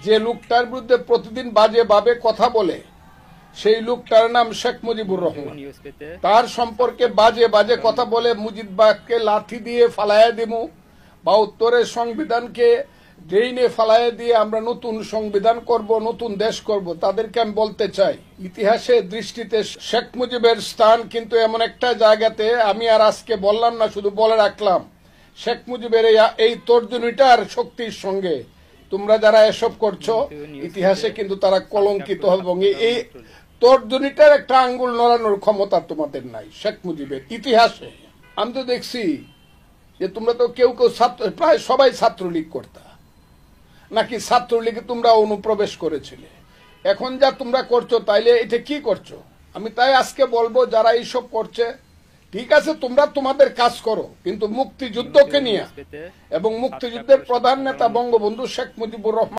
যে লোকটার বিরুদ্ধে প্রতিদিন বাজে ভাবে কথা বলে সেই লোকটার নাম শেখ মুজিবুর রহমান। তার সম্পর্কে বাজে বাজে কথা বলে মুজিববাগকে লাঠি দিয়ে ফালাইয়া দিমু বা উত্তরের সংবিধানকে ড্রেইনে ফালাইয়া দিয়ে আমরা নতুন সংবিধান করব, নতুন দেশ করব, তাদেরকে আমি বলতে চাই ইতিহাসের দৃষ্টিতে শেখ মুজিবের স্থান কিন্তু এমন একটা জায়গাতে, আমি আর আজকে বললাম না, শুধু বলে রাখলাম শেখ মুজিবের এই তর্জনীটার শক্তির সঙ্গে তোমরা যারা এসব করছো ইতিহাসে কিন্তু তারা কলঙ্কিত হবে এবং এই তর্জনীটার একটা আঙ্গুল নড়ানোর ক্ষমতা তোমাদের নাই শেখ মুজিবের ইতিহাসে। আমি তো দেখছি যে তোমরা তো কেউ কেউ ছাত্র, প্রায় সবাই ছাত্রলীগ করতা, নাকি ছাত্রলীগে তোমরা অনুপ্রবেশ করেছিলে। এখন যা তোমরা করছো তাইলে এটা কি করছো? আমি তাই আজকে বলবো যারা এইসব করছে, ঠিক আছে তোমরা তোমাদের কাজ করো, কিন্তু মুক্তিযুদ্ধকে নিয়ে এবং মুক্তিযুদ্ধের প্রধান নেতা বঙ্গবন্ধু শেখ মুজিবুর রহমান